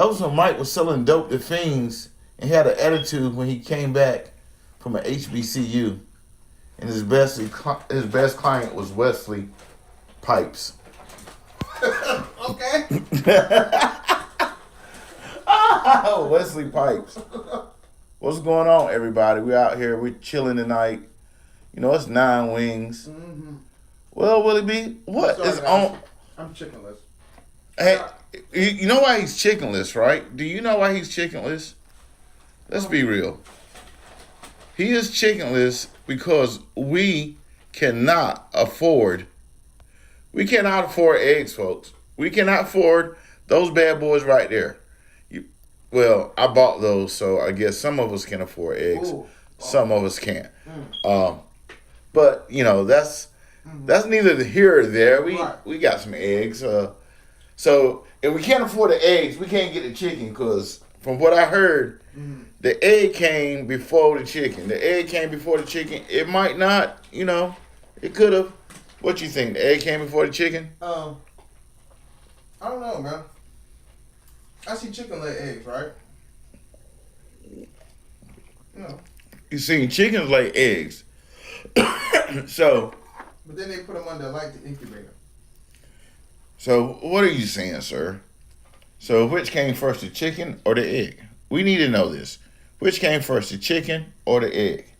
That was when Mike was selling dope to fiends and had an attitude when he came back from an HBCU. And his best client was Wesley Pipes. Okay. Wesley Pipes. What's going on, everybody? We out here. We're chilling tonight. You know, it's 9 Wings. Mm-hmm. Well, Willie B, what is on? I'm chickenless. Hey, you know why he's chickenless, right? Do you know why he's chickenless? Let's be real. He is chickenless because we cannot afford eggs, folks. We cannot afford those bad boys right there. Well, I bought those, so I guess some of us can afford eggs. Ooh. Some of us can't. But, you know, that's neither here or there. We got some eggs. So if we can't afford the eggs, we can't get the chicken because from what I heard, the egg came before the chicken. The egg came before the chicken. It might not, you know, it could have. What you think? The egg came before the chicken? I don't know, man. I see chicken lay eggs, right? No. You see, chickens lay eggs. So. But then they put them under the incubator. So what are you saying, sir? So which came first, the chicken or the egg? We need to know this. Which came first, the chicken or the egg?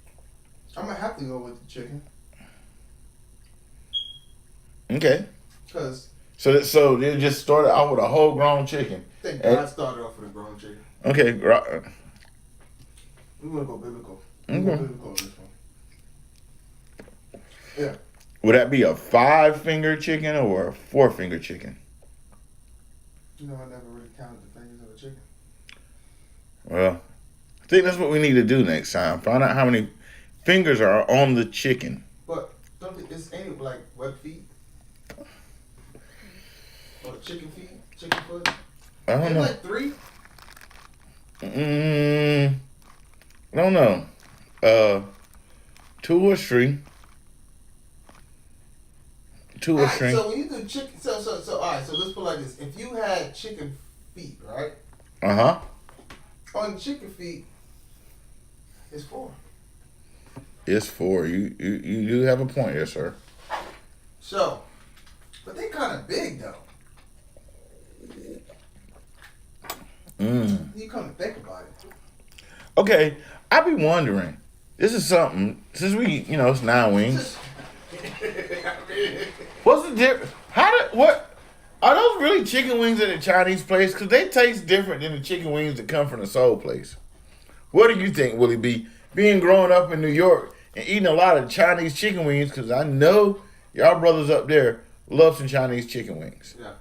I'm gonna have to go with the chicken. Okay. So they just started out with a whole grown chicken. I think God started off with a grown chicken. Okay. We're gonna go biblical. Okay. Go biblical on this one. Yeah. Would that be a 5-finger chicken or a 4-finger chicken? You know, I never really counted the fingers of a chicken. Well, I think that's what we need to do next time. Find out how many fingers are on the chicken. But is any like web feet? Or chicken feet? Chicken foot? I don't know. Like 3? I don't know. 2 or 3. 2 or 3. So when you do chicken, so all right. So let's put it like this: if you had chicken feet, right? On chicken feet, it's 4. It's 4. You do have a point, yes, sir. So, but they kind of big though. You come to think about it. Okay, I be wondering. This is something since we, you know, it's 9 Wings. What's the difference? What are those really chicken wings at a Chinese place? Because they taste different than the chicken wings that come from the soul place. What do you think, Willie B? Being growing up in New York and eating a lot of Chinese chicken wings, because I know y'all brothers up there love some Chinese chicken wings. Yeah.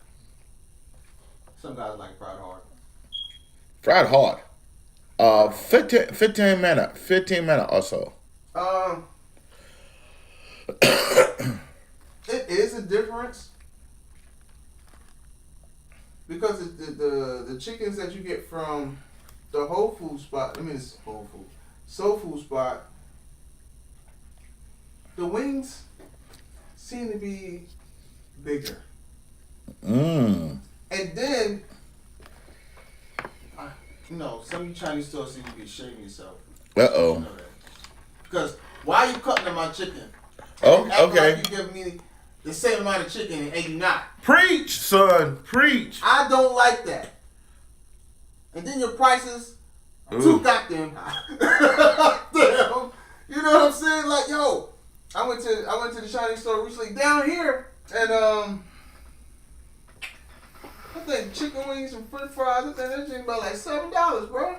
Some guys like fried hard. Fried hard. 15 minute or so. It is a difference because the chickens that you get from the Whole Food spot, it's Whole Food, Soul Food spot, the wings seem to be bigger. And then, some Chinese stores seem to be shaming yourself. Uh-oh. Because why are you cutting up my chicken? Oh, okay. Like you give me the same amount of chicken and you not. Preach, son. Preach. I don't like that. And then your prices are too goddamn high. Damn. You know what I'm saying? Like, yo, I went to the Chinese store recently down here and I think chicken wings and french fries, I think that shit about like $7, bro.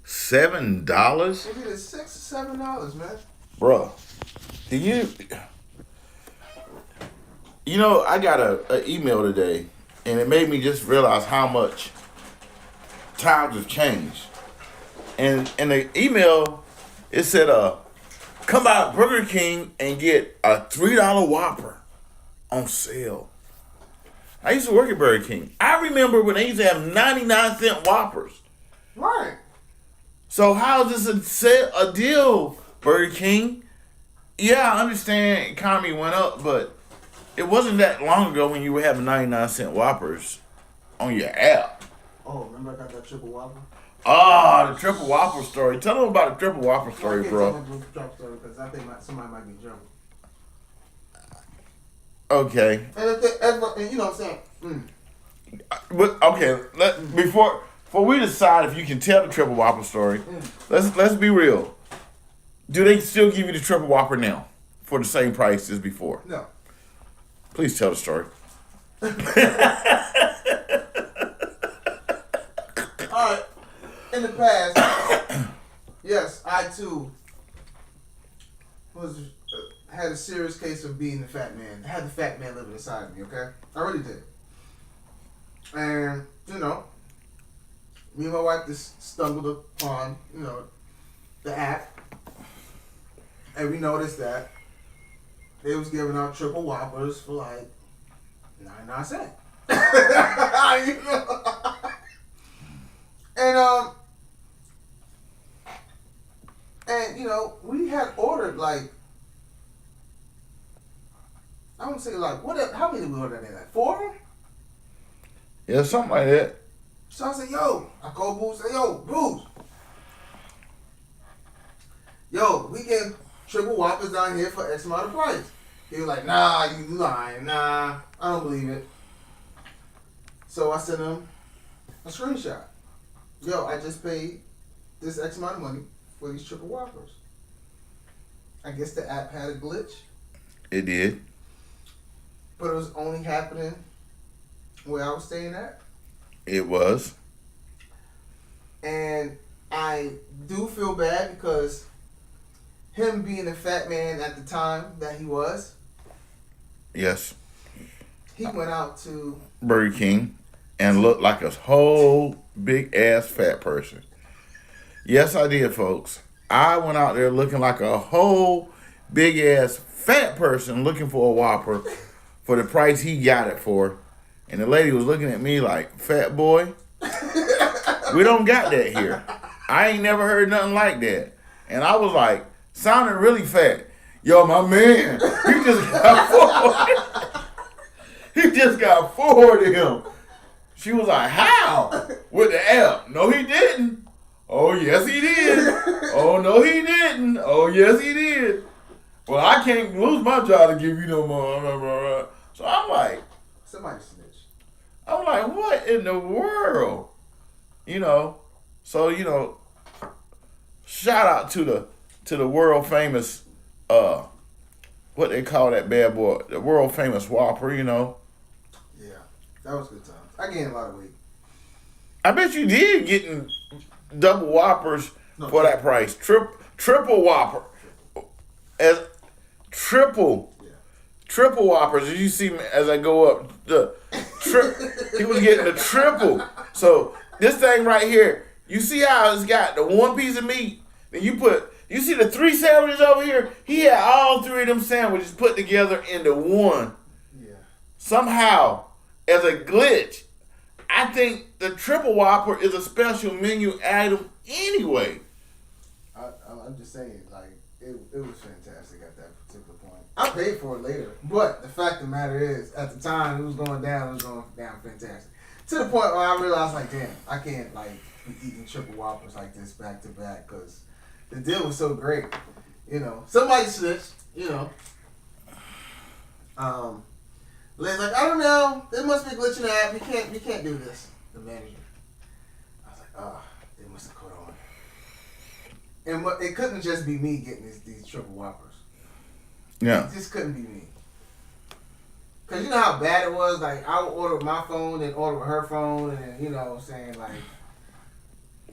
$7? It's either $6 or $7, man. Bro, do you know, I got an email today, and it made me just realize how much times have changed. And in the email, it said, come by Burger King and get a $3 Whopper on sale. I used to work at Burger King. I remember when they used to have 99-cent Whoppers. Right. So how is this a deal, Burger King? Yeah, I understand economy went up, but it wasn't that long ago when you were having 99-cent Whoppers on your app. Oh, remember I got that triple whopper? Ah, the triple whopper story. Tell them about the triple whopper story, bro. I can't tell the triple story because I think somebody might be in trouble. Okay. And you know what I'm saying? But okay, before we decide if you can tell the triple whopper story, let's be real. Do they still give you the triple whopper now for the same price as before? No. Please tell the story. All right. In the past, yes, I too had a serious case of being the fat man. I had the fat man living inside of me. Okay, I really did. And you know, me and my wife just stumbled upon the app, and we noticed that they was giving out triple whoppers for like 99 cents. And we had ordered like, I would say like, how many did we order that day? Like 4 of them? Yeah, something like that. So I said, I called Booze, say, Booze. We get triple whoppers down here for X amount of price. He was like, nah, you lying. Nah, I don't believe it. So I sent him a screenshot. I just paid this X amount of money for these triple whoppers. I guess the app had a glitch. It did. But it was only happening where I was staying at. It was. And I do feel bad because him being a fat man at the time that he was. Yes. He went out to Burger King and looked like a whole big ass fat person. Yes, I did, folks. I went out there looking like a whole big ass fat person looking for a Whopper for the price he got it for. And the lady was looking at me like, fat boy, we don't got that here. I ain't never heard nothing like that. And I was like, sounding really fat. Yo, my man, he just got 4. He just got 4 of him. She was like, how? With the app. No, he didn't. Oh, yes, he did. Oh, no, he didn't. Oh, yes, he did. Well, I can't lose my job to give you no more. So I'm like, somebody snitch. I'm like, what in the world? So, shout out to the world famous, what they call that bad boy, the world famous Whopper, Yeah, that was good times. I gained a lot of weight. I bet you did getting double Whoppers for that price. Triple Whopper. As triple Whoppers. As you see me as I go up, he was getting the triple. So this thing right here, you see how it's got the one piece of meat. Then you see the 3 sandwiches over here? He had all 3 of them sandwiches put together into one. Yeah. Somehow, as a glitch, I think the triple Whopper is a special menu item anyway. I'm just saying, like, it was fantastic at that particular point. I paid for it later, but the fact of the matter is, at the time, it was going down fantastic. To the point where I realized, like, damn, I can't, like, be eating triple Whoppers like this back to back, because the deal was so great. Somebody snitched, Len's like, I don't know, there must be a glitch in the app, we can't do this. The manager. I was like, they must have caught on. And it couldn't just be me getting these triple Whoppers. Yeah. It just couldn't be me. Because you know how bad it was? Like, I would order with my phone and order with her phone, and you know what I'm saying? Like,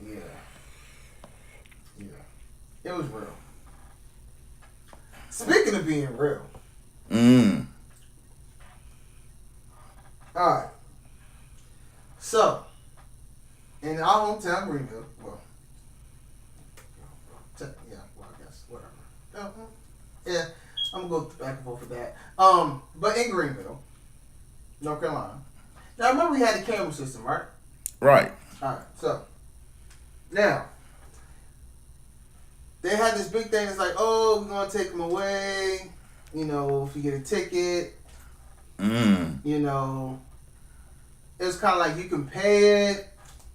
yeah. It was real. Speaking of being real. Alright. So, in our hometown, Greenville, I guess, whatever. Yeah, I'm going to go back and forth with that. But in Greenville, North Carolina. Now, remember we had the camera system, right? Right. Alright, so, now, they had this big thing that's like, oh, we're going to take them away. If you get a ticket, there's it's kind of like you can pay it,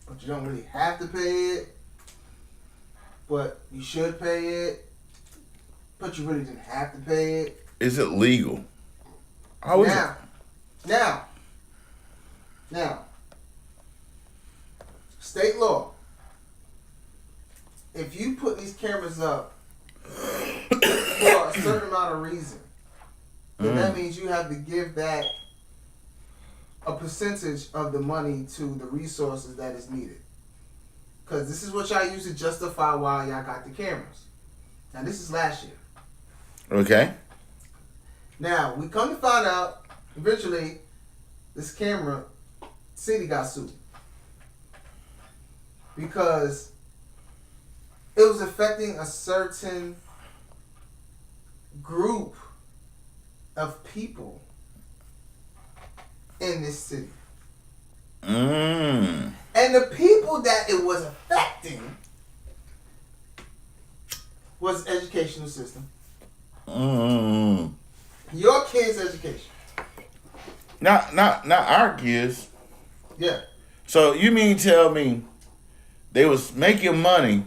but you don't really have to pay it. But you should pay it, but you really didn't have to pay it. Is it legal? How is it? Now, state law. If you put these cameras up for a certain amount of reason, then that means you have to give that a percentage of the money to the resources that is needed. Because this is what y'all use to justify why y'all got the cameras. Now, this is last year. Okay. Now, we come to find out, eventually, this camera city got sued. Because it was affecting a certain group of people in this city. And the people that it was affecting was the educational system. Your kids' education. Not our kids. Yeah. So you mean tell me they was making money,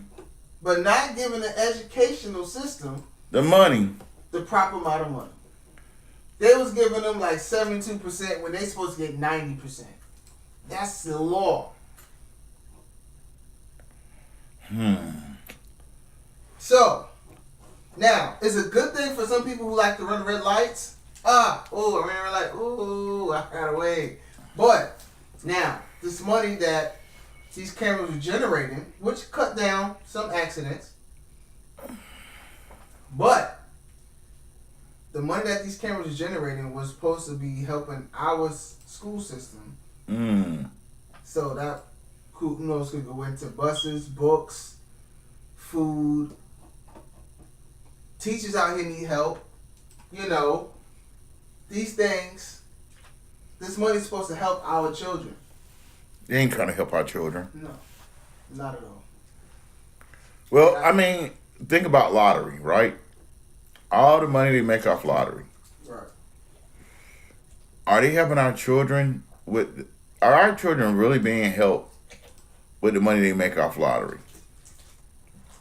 but not giving the educational system the proper amount of money. They was giving them like 72% when they supposed to get 90%. That's the law. So, now, it's a good thing for some people who like to run red lights. I ran a red light. I got away. But, now, this money that these cameras were generating, which cut down some accidents, but the money that these cameras were generating was supposed to be helping our school system. So that could go into buses, books, food. Teachers out here need help. These things. This money is supposed to help our children. They ain't trying to help our children. No, not at all. Well, I mean, think about lottery, right? All the money they make off lottery. Right. Are they helping our children with? Are our children really being helped with the money they make off lottery?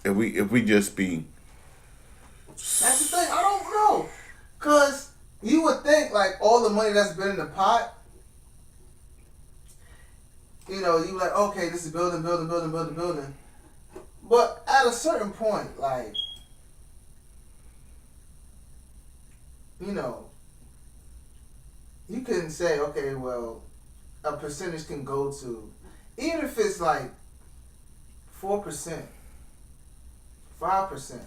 If we just be. That's the thing. I don't know, cause you would think like all the money that's been in the pot. You like, okay, this is building. But at a certain point, like, you couldn't say, okay, well, a percentage can go to, even if it's like 4%, 5%,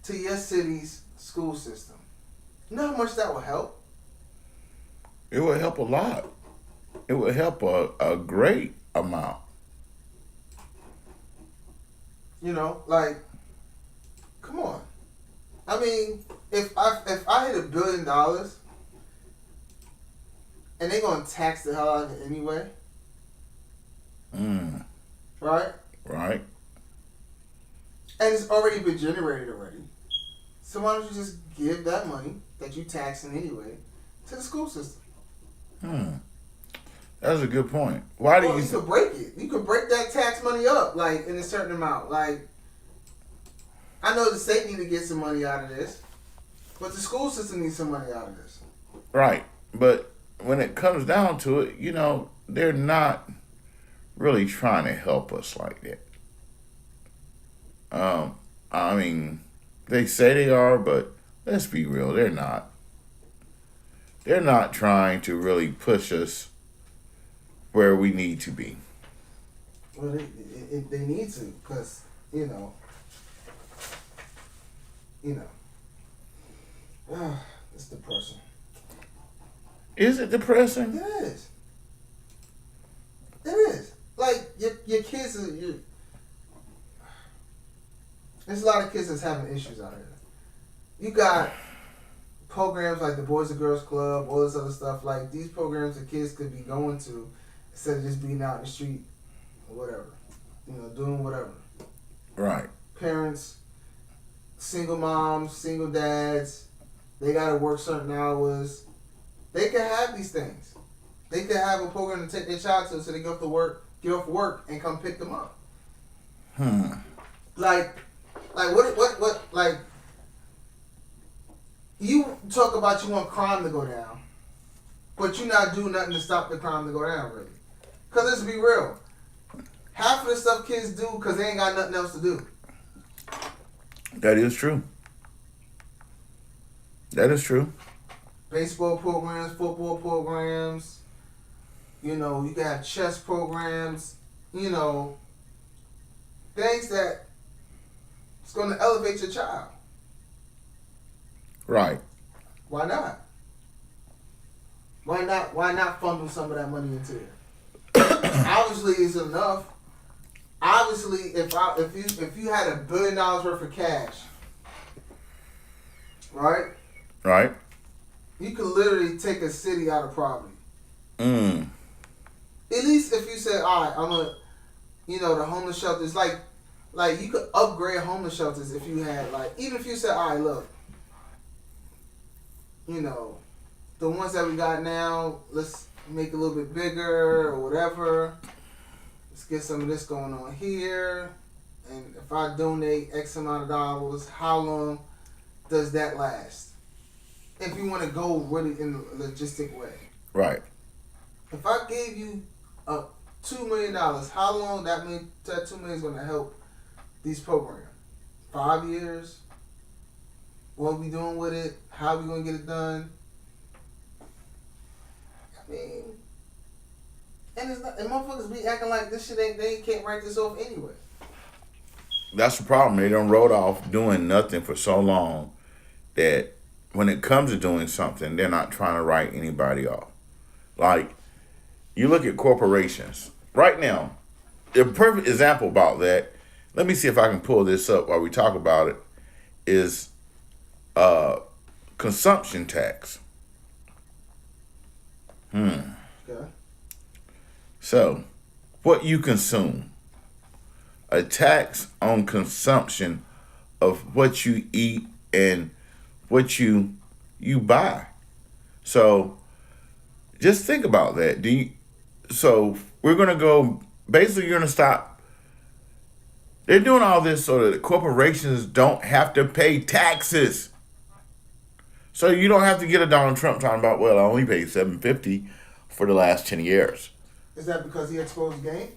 to your city's school system. You know how much that will help? It will help a lot. It will help a great amount. Like, come on. I mean, if I hit $1 billion and they're gonna tax the hell out of it anyway, right? Right. And it's already been generated already. So why don't you just give that money that you taxing anyway to the school system? That's a good point. Why do you could break it. You could break that tax money up, like, in a certain amount. Like, I know the state need to get some money out of this, but the school system needs some money out of this. Right. But when it comes down to it, they're not really trying to help us like that. I mean, they say they are, but let's be real, they're not. They're not trying to really push us where we need to be. Well, they need to, because, it's depressing. Is it depressing? It is. It is. Like, your kids are... There's a lot of kids that's having issues out here. You got programs like the Boys and Girls Club, all this other stuff. Like, these programs the kids could be going to instead of just being out in the street or whatever. Doing whatever. Right. Parents, single moms, single dads, they got to work certain hours. They can have these things. They could have a program to take their child to, so they get off work, and come pick them up. Like what? Like, you talk about you want crime to go down, but you not do nothing to stop the crime to go down, really. Cause let's be real, half of the stuff kids do because they ain't got nothing else to do. That is true. That is true. Baseball programs, football programs. You know, you can have chess programs. You know, things that it's going to elevate your child. Right. Why not? Why not funnel some of that money into it? Obviously, it's enough. Obviously, if you had $1 billion worth of cash, right? Right. You could literally take a city out of poverty. At least if you said, all right, the homeless shelters, like you could upgrade homeless shelters if you had, like, even if you said, all right, look, the ones that we got now, let's make it a little bit bigger or whatever. Let's get some of this going on here. And if I donate X amount of dollars, how long does that last? If you want to go really in a logistic way. Right. If I gave you $2 million, how long that $2 million is going to help these programs? 5 years? What are we doing with it? How are we going to get it done? I mean, and motherfuckers be acting like this shit they can't write this off anyway. That's the problem. They done wrote off doing nothing for so long that when it comes to doing something, they're not trying to write anybody off. Like, you look at corporations. Right now, the perfect example about that, let me see if I can pull this up while we talk about it, is consumption tax. Okay. So, what you consume. A tax on consumption of what you eat and what you buy. So, just think about that. So, we're going to go, basically you're going to stop. They're doing all this so that the corporations don't have to pay taxes. So you don't have to get a Donald Trump talking about, well, I only paid $750 for the last 10 years. Is that because he exposed game?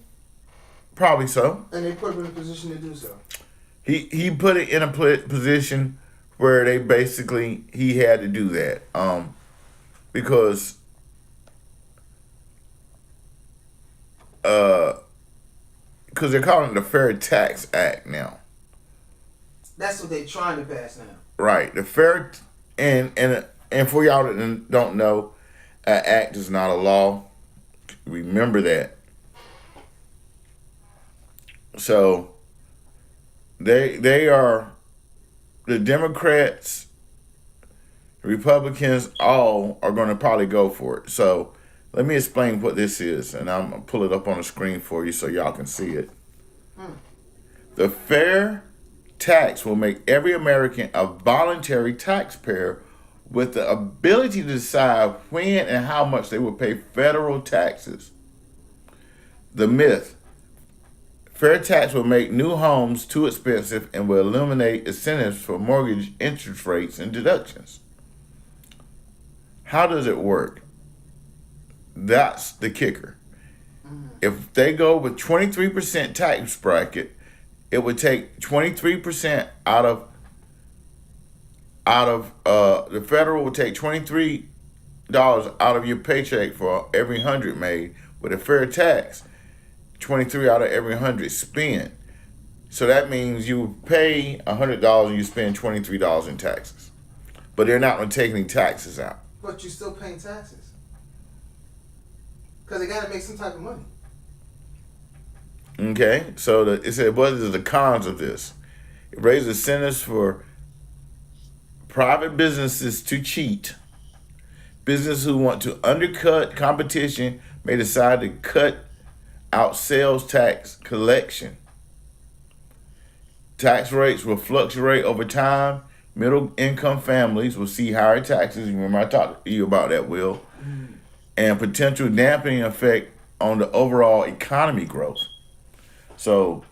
Probably so. And they put him in a position to do so. He put it in a position where he had to do that. Because they're calling it the Fair Tax Act now. That's what they're trying to pass now. Right. The Fair and for y'all that don't know, an act is not a law. Remember that. So they are, the Democrats, Republicans, all are going to probably go for it. So let me explain what this is, and I'm going to pull it up on the screen for you so y'all can see it. The fair tax will make every American a voluntary taxpayer with the ability to decide when and how much they will pay federal taxes. The myth. Fair tax will make new homes too expensive and will eliminate incentives for mortgage interest rates and deductions. How does it work? That's the kicker. If they go with 23% tax bracket, it would take 23% out of the federal will take $23 out of your paycheck for every 100 made. With a fair tax, 23 out of every 100 spent. So that means you pay $100 and you spend $23 in taxes. But they're not going to take any taxes out. But you're still paying taxes. Because they got to make some type of money. Okay, so it said, what is the cons of this? It raises incentives for private businesses to cheat. Businesses who want to undercut competition may decide to cut out sales tax collection. Tax rates will fluctuate over time. Middle income families will see higher taxes. Remember I talked to you about that, Will. and potential dampening effect on the overall economy growth. So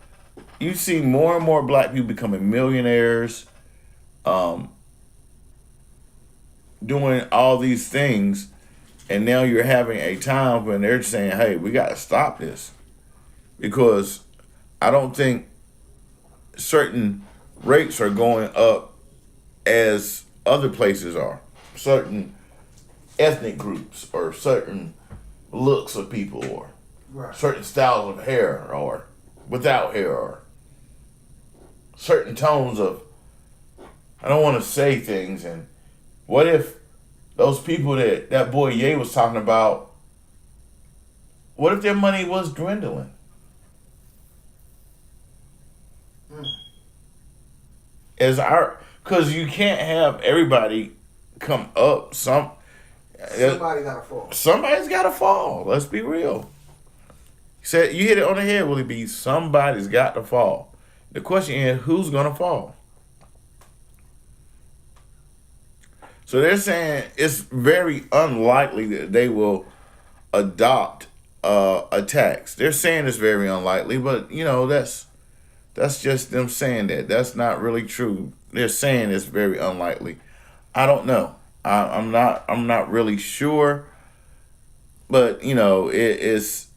you see more and more black people becoming millionaires, um, doing all these things, and now you're having a time when they're saying, "Hey, we got to stop this," because I don't think certain rates are going up as other places are. Certain ethnic groups or certain looks of people or certain styles of hair or without hair or certain tones of, I don't want to say things. And what if those people that boy Ye was talking about, what if their money was dwindling? Because you can't have everybody come up. Somebody gotta fall. Somebody's gotta fall. Let's be real. Said you hit it on the head, Willie B. Somebody's got to fall. The question is, who's gonna fall? So they're saying it's very unlikely that they will adopt a tax. They're saying it's very unlikely, but that's just them saying that. That's not really true. They're saying it's very unlikely. I don't know. I'm not really sure, but it's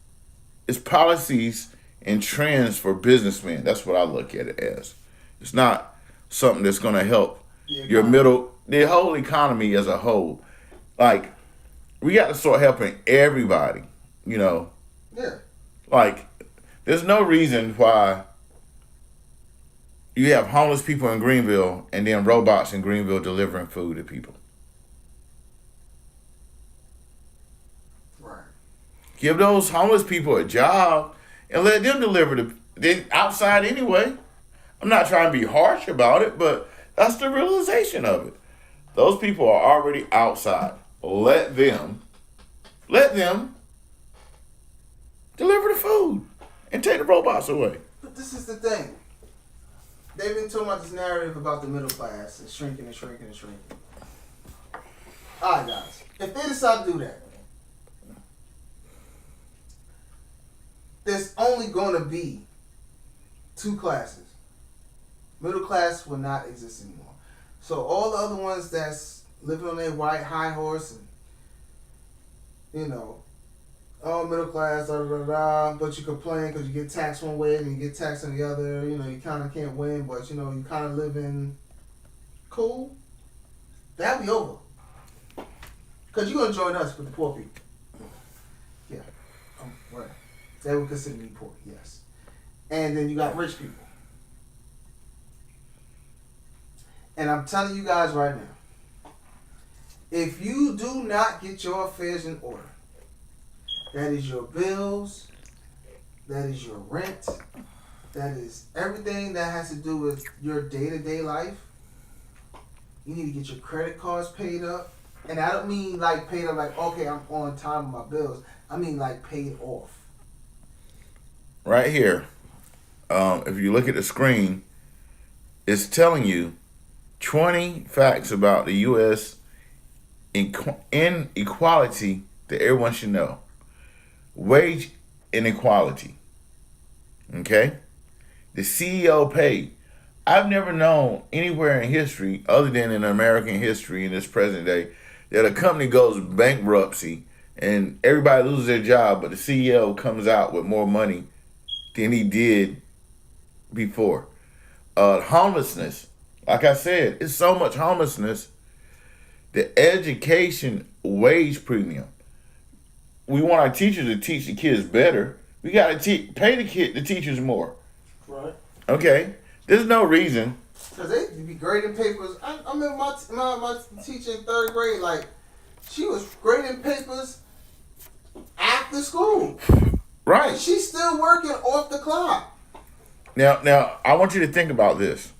policies and trends for businessmen. That's what I look at it as. It's not something that's going to help the whole economy as a whole. Like, we got to start helping everybody. Yeah. Like, there's no reason why you have homeless people in Greenville and then robots in Greenville delivering food to people. Right. Give those homeless people a job and let them deliver they're outside anyway. I'm not trying to be harsh about it, but that's the realization of it. Those people are already outside. Let them deliver the food and take the robots away. But this is the thing. They've been talking about this narrative about the middle class and shrinking and shrinking and shrinking. All right, guys. If they decide to do that, there's only going to be two classes. Middle class will not exist anymore. So all the other ones that's living on their white high horse and, all middle class, but you complain because you get taxed one way and you get taxed on the other. You kind of can't win, but, you kind of living cool. That'll be over. Because you're going to join us with the poor people. Yeah. Right. They would consider me poor, yes. And then you got rich people. And I'm telling you guys right now, if you do not get your affairs in order, that is your bills, that is your rent, that is everything that has to do with your day-to-day life. You need to get your credit cards paid up. And I don't mean like paid up like, okay, I'm on time with my bills. I mean like paid off. Right here, if you look at the screen, it's telling you 20 facts about the U.S. inequality that everyone should know. Wage inequality. Okay? The CEO pay. I've never known anywhere in history, other than in American history in this present day, that a company goes bankruptcy and everybody loses their job, but the CEO comes out with more money than he did before. Homelessness. Like I said, it's so much homelessness. The education wage premium. We want our teachers to teach the kids better. We got to pay the teachers more. Right. Okay. There's no reason. Because they be grading papers. I remember my teacher in third grade, like, she was grading papers after school. Right. And she's still working off the clock. Now, I want you to think about this.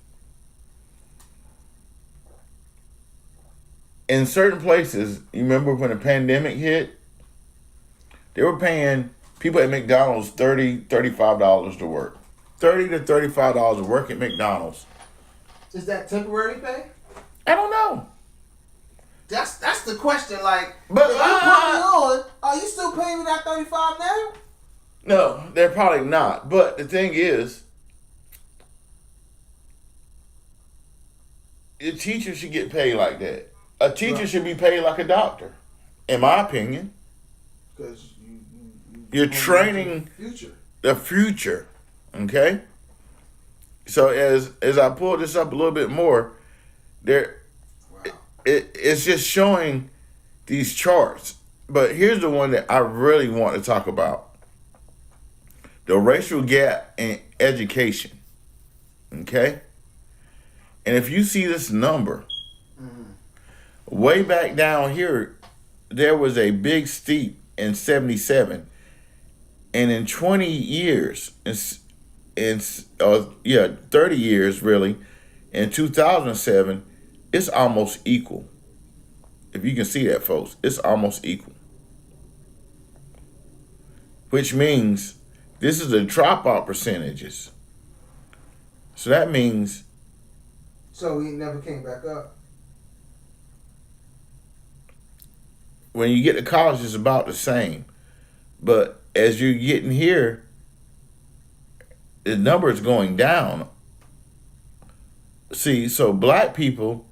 In certain places, you remember when the pandemic hit, they were paying people at McDonald's $30, $35 to work. $30 to $35 to work at McDonald's. Is that temporary pay? I don't know. That's the question. Like, but if you put me on, are you still paying me that $35 now? No, they're probably not. But the thing is, a teacher should get paid like that. A teacher should be paid like a doctor, in my opinion. Because you're training the future. Okay. So as I pull this up a little bit more, it's just showing these charts. But here's the one that I really want to talk about: the racial gap in education. Okay. And if you see this number, way back down here, there was a big steep in 77. And in 20 years, 30 years really, in 2007, it's almost equal. If you can see that, folks, it's almost equal. Which means this is the dropout percentages. So that means... So he never came back up? When you get to college, it's about the same. But as you're getting here, the number is going down. See, so black people,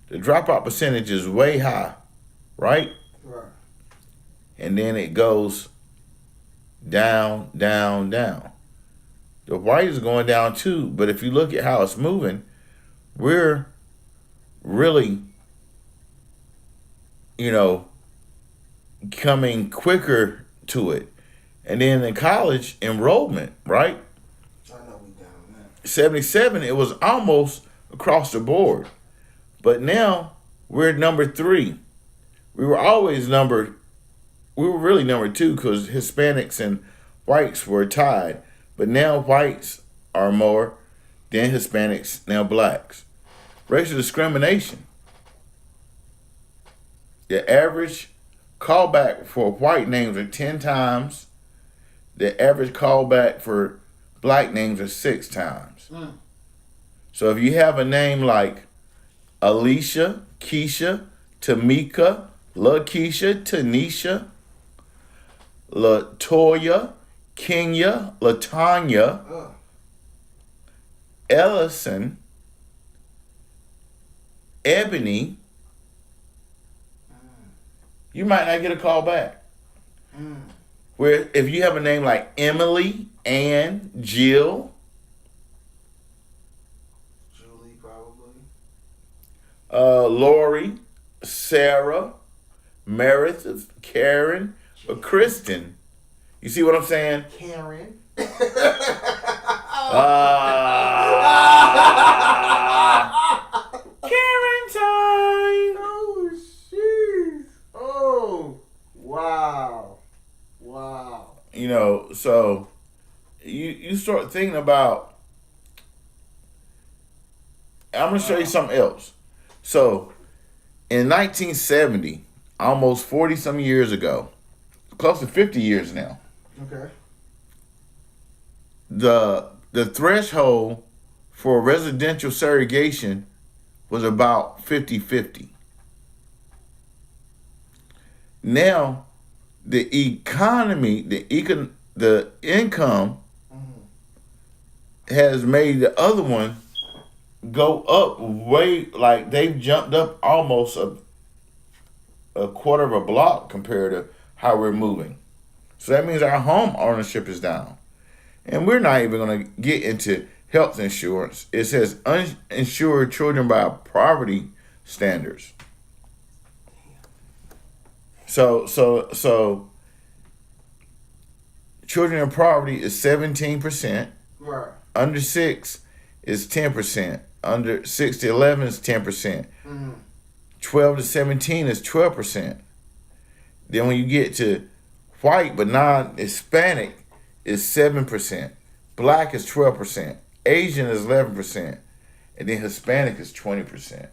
the dropout percentage is way high, right? Right. And then it goes down, down, down. The white is going down too, but if you look at how it's moving, we're really, coming quicker to it. And then in college, enrollment, right? I know we down that. 77, it was almost across the board. But now we're number 3. We were really number 2 because Hispanics and whites were tied. But now whites are more than Hispanics, now blacks. Racial discrimination. The average callback for white names are 10 times. The average callback for black names are 6 times. So if you have a name like Alicia, Keisha, Tamika, LaKeisha, Tanisha, LaToya, Kenya, LaTanya, Ellison, Ebony, you might not get a call back. Where if you have a name like Emily, Ann, Jill, Julie probably, Lori, Sarah, Meredith, Karen, or Kristen. You see what I'm saying? Karen. Karen time. Oh, jeez. Oh, wow. So you start thinking about, I'm going to show you something else. So in 1970, almost 40 some years ago, close to 50 years now. Okay. The threshold for residential segregation was about 50-50. Now, the economy, the income has made the other one go up way, like they've jumped up almost a quarter of a block compared to how we're moving. So that means our home ownership is down. And we're not even going to get into health insurance. It says uninsured children by poverty standards. So children in poverty is 17%. Right. Under 6 is 10%. Under 6 to 11 is 10%. 12 to 17 is 12%. Then when you get to white but non-Hispanic is 7%. Black is 12%. Asian is 11%. And then Hispanic is 20%.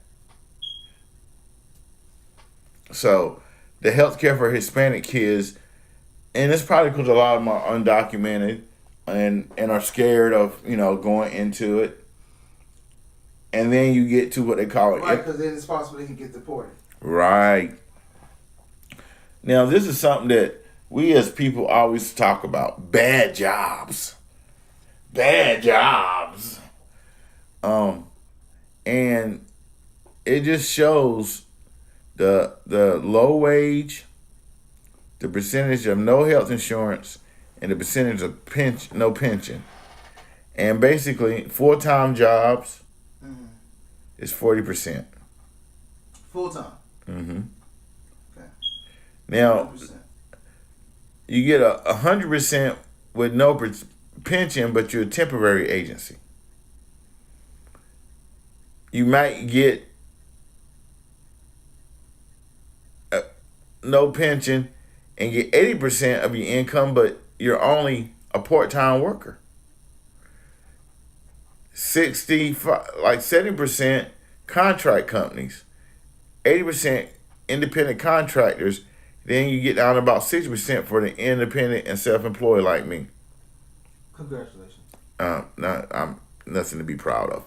So the health care for Hispanic kids, and it's probably because a lot of them are undocumented and are scared of, going into it. And then you get to what they call it. Right, because then it's possible they can get deported. Right. Now, this is something that we as people always talk about. Bad jobs. Bad jobs. And it just shows the low wage, the percentage of no health insurance, and the percentage of no pension. And basically, full-time jobs is 40%. Full-time? Mm-hmm. Okay. Now, 100%. you get 100% with no pension, but you're a temporary agency. You might get no pension and get 80% of your income, but you're only a part-time worker. 70% contract companies, 80% independent contractors. Then you get down to about 60% for the independent and self-employed like me. Congratulations. I'm nothing to be proud of.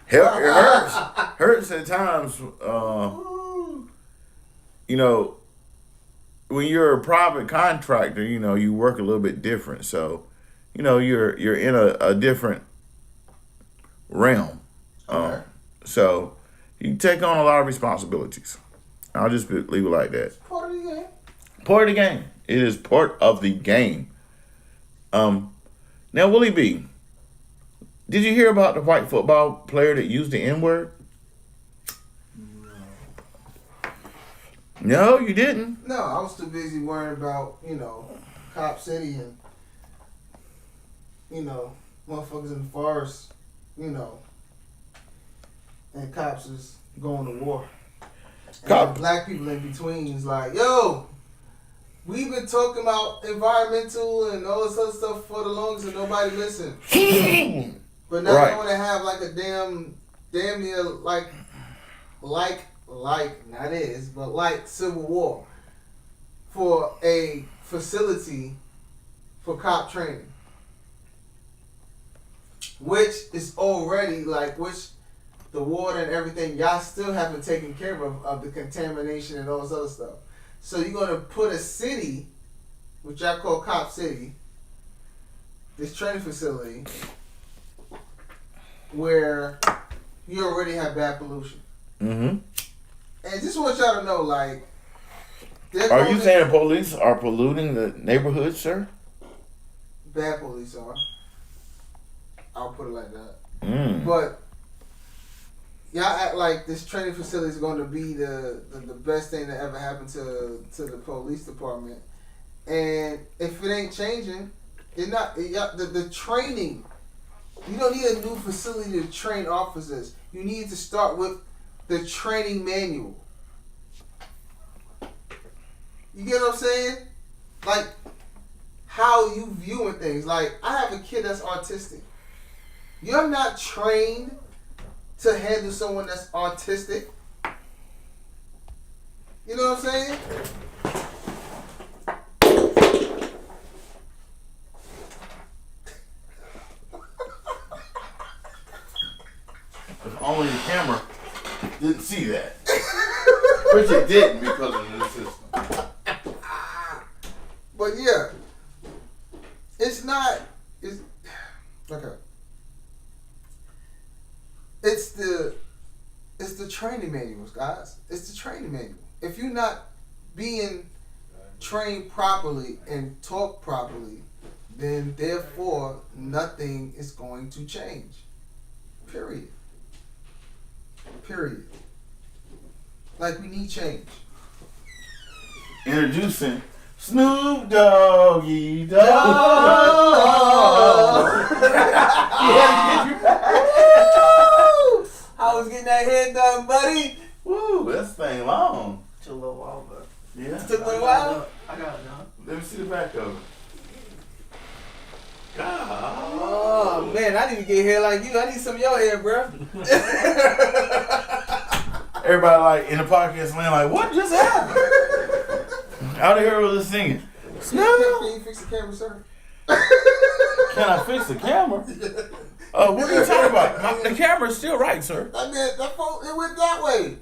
It hurts at times. When you're a private contractor, you work a little bit different. So, you're in a different realm. Okay. So you take on a lot of responsibilities. I'll just leave it like that. Part of the game. Part of the game. It is part of the game. Now, Willie B, did you hear about the white football player that used the N-word? No, you didn't. No, I was too busy worrying about, Cop City and, motherfuckers in the forest, and cops is going to war. And black people in between is like, yo, we've been talking about environmental and all this other stuff for the longest and nobody listened. But now they want to have like a damn near like Civil War for a facility for cop training. Which is already which the water and everything, y'all still haven't taken care of the contamination and all this other stuff. So you're going to put a city, which y'all call Cop City, this training facility, where you already have bad pollution. Mm-hmm. And just want y'all to know, are you saying the police are polluting the neighborhood, sir? Bad police are. I'll put it like that. But y'all act like this training facility is going to be the best thing that ever happened to the police department. And if it ain't changing, the training. You don't need a new facility to train officers. You need to start with the training manual. You get what I'm saying? How you viewing things. I have a kid that's autistic. You're not trained to handle someone that's autistic. You know what I'm saying? If only the camera didn't see that. Which it didn't because of the system. But yeah. Okay. It's the training manuals, guys. It's the training manual. If you're not being trained properly and taught properly, then therefore nothing is going to change. Period. We need change. Introducing Snoop Doggy Dogg. I was getting that head done, buddy. Woo, this thing long. Took a little while, but yeah. Took a little while? I got it done. Let me see the back of it. God. Oh man, I need to get hair like you. I need some of your hair, bro. Everybody in the podcast land what just happened? Out of here with this singing. Can you fix the camera, sir? Can I fix the camera? What are you talking about? The camera's still right, sir. I mean, it went that way.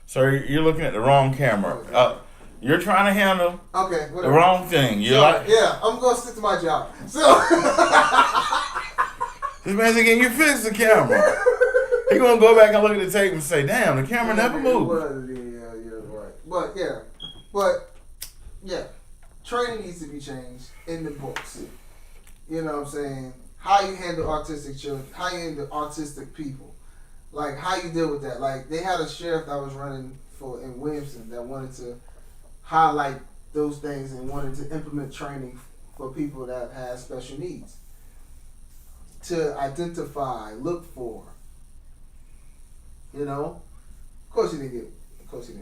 Sir, you're looking at the wrong camera. You're trying to handle the wrong thing. Yeah, I'm going to stick to my job. So this man's again, you fix the camera. He's going to go back and look at the tape and say, damn, the camera never moved. Right. But training needs to be changed in the books. You know what I'm saying? How you handle autistic children, how you handle autistic people. Like, how you deal with that. Like, they had a sheriff that was running in Williamson that wanted to highlight those things and wanted to implement training for people that have special needs. To identify, look for. You know? Of course he didn't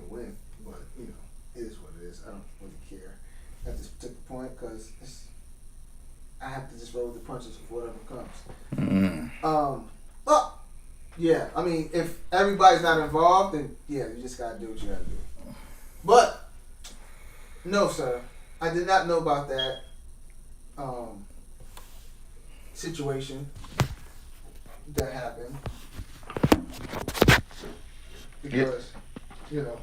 win, but, you know, it is what it is. I don't really care at this particular point because I have to just roll with the punches of whatever comes. But yeah, I mean, if everybody's not involved, then yeah, you just gotta do what you gotta do. But no, sir, I did not know about that situation that happened because you know.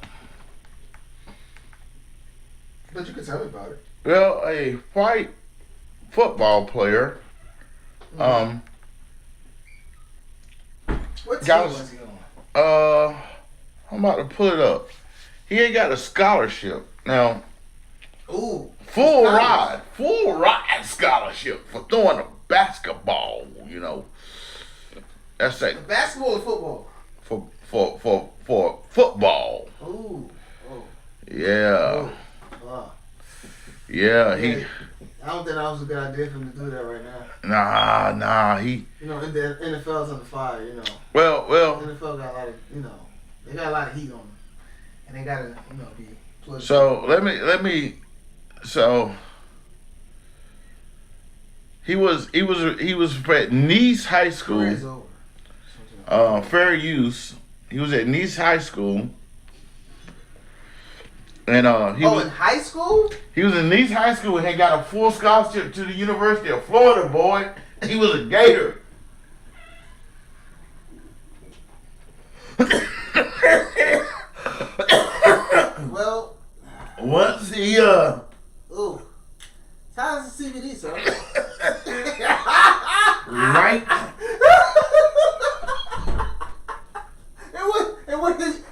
But you can tell me about it. Well, a white football player. What team was he on? I'm about to pull it up. He ain't got a scholarship now. Ooh, full ride scholarship for throwing a basketball. You know, that's like basketball or football. For football. Ooh, yeah. Wow. Yeah, I don't think that was a good idea for him to do that right Nah, now. he. You know, the NFL's on the fire. You know. Well. The NFL got a lot of, they got a lot of heat on them, and they gotta, be political. So let me. So he was at Nice High School. Fair use. He was at Nice High School. And in high school? He was in Nice High School and had got a full scholarship to the University of Florida, boy. He was a Gator. Well, once he ooh. How's the CBD, sir? Right.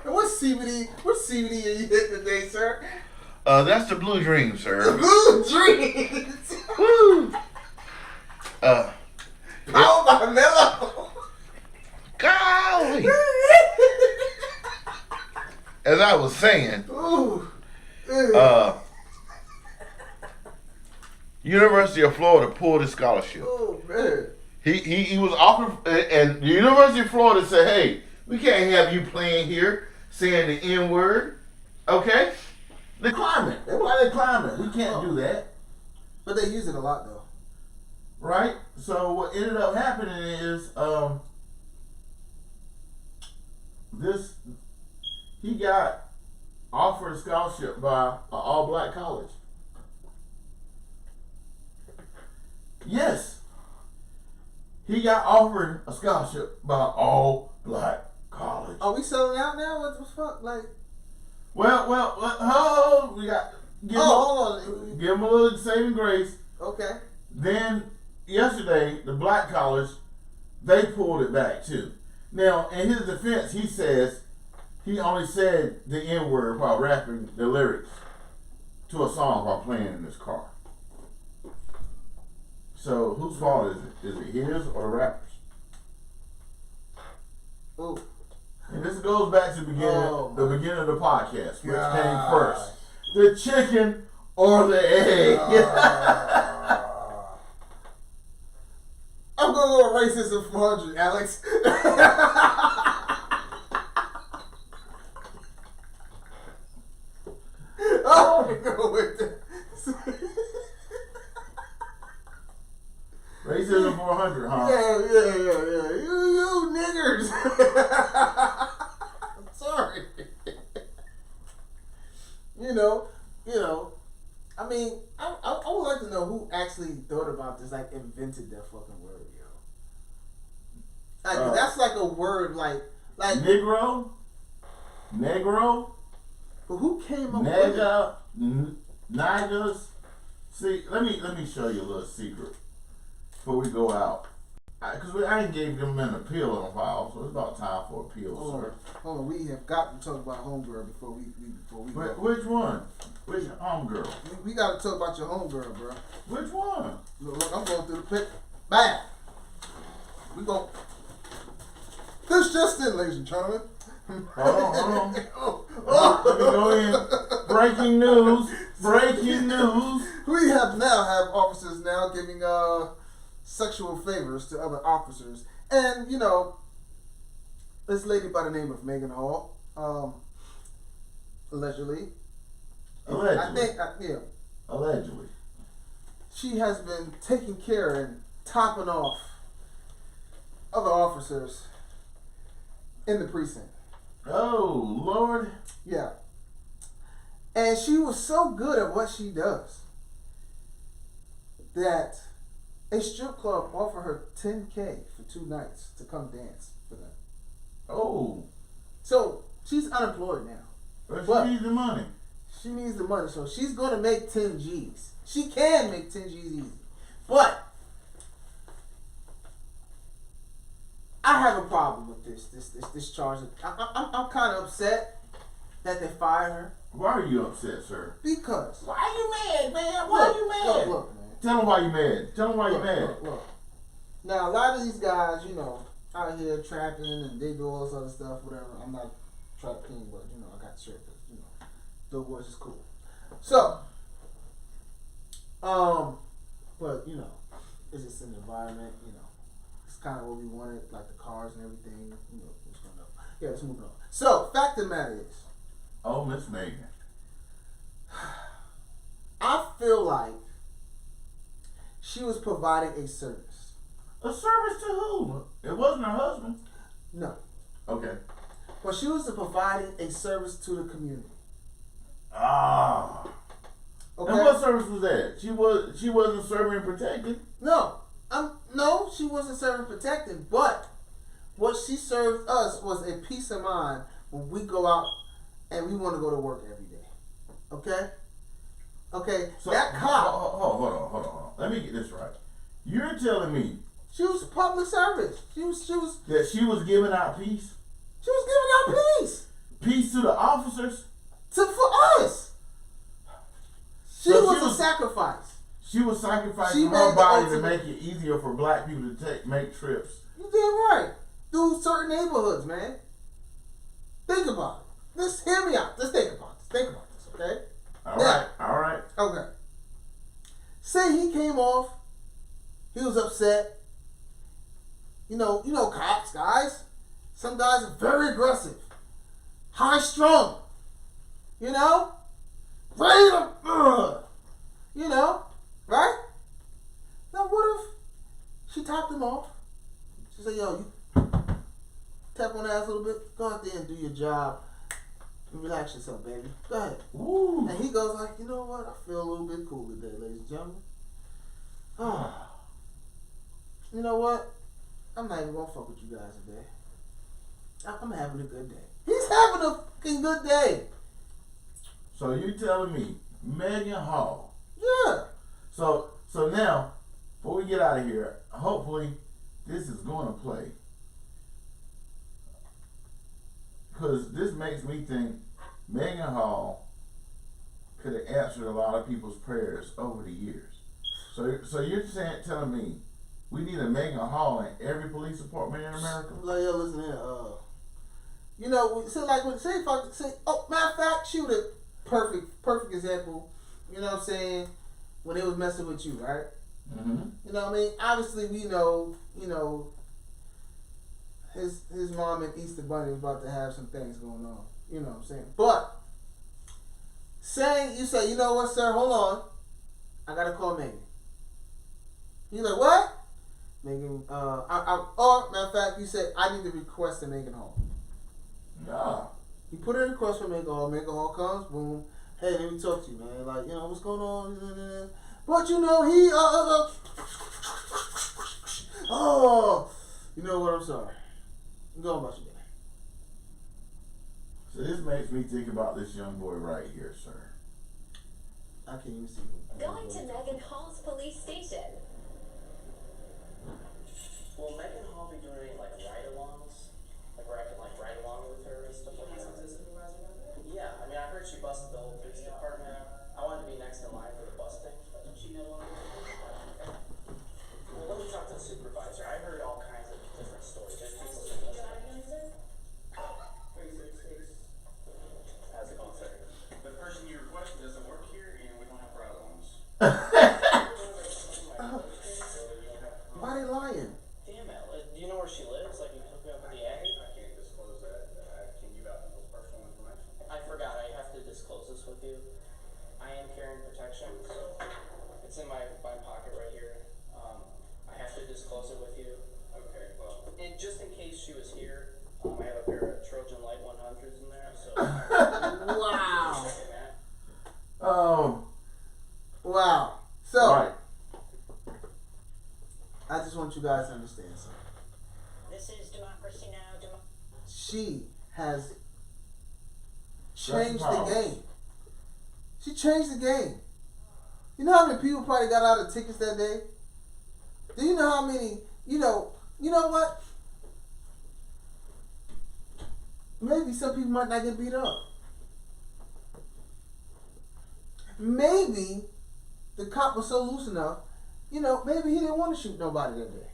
What CBD? What CBD are you hitting today, sir? That's the Blue Dream, sir. Blue Dreams. Woo. Powered by Mellow. Golly. As I was saying, University of Florida pulled his scholarship. Oh man. He was offered, and the University of Florida said, "Hey, we can't have you playing here saying the N word, okay?" The climate. That's why they climate. We can't do that. But they use it a lot though. Right? So what ended up happening is he got offered a scholarship by an all-black college. Yes. He got offered a scholarship by an all-black college. Are we selling out now? What the fuck? Like, well, we got give him a little saving grace. Okay. Then yesterday, the black college, they pulled it back too. Now, in his defense, he says he only said the N word while rapping the lyrics to a song while playing in his car. So whose fault is it? Is it his or the rapper's? Ooh. And this goes back to the beginning of the podcast, which came first. The chicken or the egg? I'm gonna go with racism 400, Alex. I'm gonna go with that. Racism 400, huh? Yeah. You niggers. I'm sorry. I mean, I would like to know who actually thought about this, like invented that fucking word, yo. That's like a word like Negro. But who came up with it? Niggas. See, let me show you a little secret before we go out. Because I ain't gave them an appeal in a while, so it's about time for appeal, sir. Hold on, we have got to talk about homegirl before we go. Which one? Which homegirl? We got to talk about your homegirl, bro. Which one? Look, I'm going through the pic. Bam! We go. This just in, ladies and gentlemen. Hold on. Let me go in. Breaking news. We now have officers now giving sexual favors to other officers. And, you know, this lady by the name of Megan Hall, allegedly. I think, Allegedly. She has been taking care and topping off other officers in the precinct. Oh, Lord. Yeah. And she was so good at what she does that a strip club offered her $10K for 2 nights to come dance for them. Oh. So she's unemployed now. But she needs the money. She needs the money. So she's going to make 10 G's. She can make 10 G's easy. But I have a problem with this charge. I'm kind of upset that they fired her. Why are you upset, sir? Because. Why are you mad, man? Why are you mad? Look, man. Tell them why you mad. Tell them why you mad. Look. Now, a lot of these guys, you know, out here trapping and they do all this other stuff, whatever. I'm not a trap king, but, you know, I got shit because, you know, dope boys is cool. So, but, you know, it's just an environment, you know. It's kind of what we wanted, like the cars and everything. You know, what's going on. Yeah, let's move on. So, fact of the matter is. Oh, Miss Megan. I feel like she was providing a service. A service to who? It wasn't her husband. No. Okay. But she was providing a service to the community. Ah. Okay. And what service was that? She wasn't serving and protecting. No. No, she wasn't serving and protecting, but what she served us was a peace of mind when we go out and we want to go to work every day. Okay? Okay. So, that cop. Hold on. Let me get this right. You're telling me she was public service. She was that she was giving out peace? She was giving out peace. Peace to the officers? For us. She was a sacrifice. She was sacrificing her body to make it easier for black people to make trips. You did right. Through certain neighborhoods, man. Think about it. Just hear me out. Just think about this, okay? All right. Okay. Say he came off. He was upset. You know, cops, guys. Some guys are very aggressive. High strung. You know? Ready to, you know? Right? Now what if she topped him off? She said, yo, you tap on the ass a little bit. Go out there and do your job. And relax yourself, baby. Go ahead. Ooh. And he goes like, you know what? I feel a little bit cool today, ladies and gentlemen. Oh. You know what? I'm not even going to fuck with you guys today. I'm having a good day. He's having a fucking good day. So you telling me Megan Hall? Yeah. So now, before we get out of here, hopefully this is going to play. Because this makes me think Megan Hall could have answered a lot of people's prayers over the years. So you're telling me we need a Megan Hall in every police department in America? Like, yo, listen here. You know, matter of fact, she was a perfect example. You know what I'm saying? When they was messing with you, right? Mm-hmm. You know what I mean? Obviously, we know, his mom and Easter Bunny was about to have some things going on. You know what I'm saying? But you say, you know what, sir? Hold on. I gotta call Megan. You're like, what? Megan, or matter of fact, you said I need to request a Megan Hall. Yeah. You put in a request for Megan Hall. Megan Hall comes, boom. Hey, let me talk to you, man. Like, what's going on? But he, You know what? I'm sorry. Go about your day. So this makes me think about this young boy right here, sir. I can't even see him. Going to Megan Hall's police station. Will Megan Hall be doing any like ride-alongs? Like where I can like ride along with her and stuff like that? Yeah, I mean I heard she busted the whole police department. I wanted to be next in line for the busting. Doesn't she know one? Well, let me talk to the supervisor. I heard all kinds of different stories. There's people saying this. How's it going, sir? The person you requested doesn't work here, and we don't have ride-alongs. Why they lying? Damn it. Do you know where she lives? Like, you hook me up with the Aggie? I can't disclose that. Can you give out people's personal information? I forgot. I have to disclose this with you. I am carrying protection, so it's in my pocket right here. I have to disclose it with you. Okay, well. And just in case she was here, I have a pair of Trojan Light 100s in there, so. Wow. Checking that. Oh, Wow. So, right. I just want you guys to understand something. This is Democracy Now! She has That's changed the power. game. She changed the game. You know how many people probably got out of tickets that day? Do you know how many, you know what? Maybe some people might not get beat up. Maybe the cop was so loose enough, maybe he didn't want to shoot nobody that day.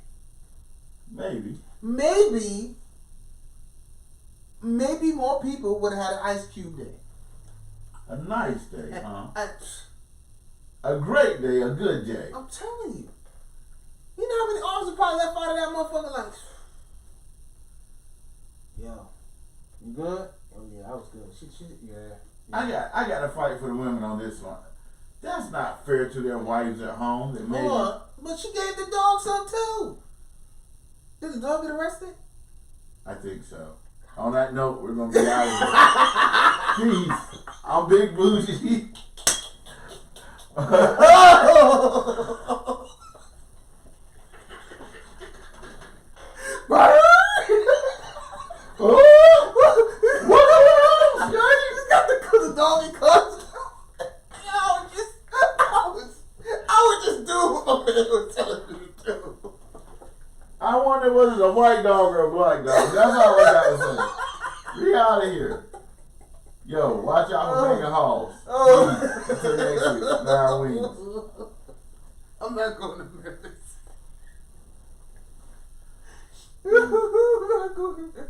Maybe. Maybe more people would have had an Ice Cube day. A nice day, huh? And A great day, a good day. I'm telling you. You know how many officers probably left out of that motherfucker like, yo, you good? Oh yeah, I was good. Yeah. I got to fight for the women on this one. That's not fair to their wives at home. That maybe. But she gave the dog some too. Did the dog get arrested? I think so. On that note, we're gonna be out of here. Peace. I'm Big Bougie. You got the doggy cuts. I was just doing what my man was telling me to do. I wonder whether it's a white dog or a black dog. That's all I gotta say. We out of here. Yo, watch out for Megan Halls. Until next week. Now wings. I'm not going to Memphis. I'm not going to Memphis.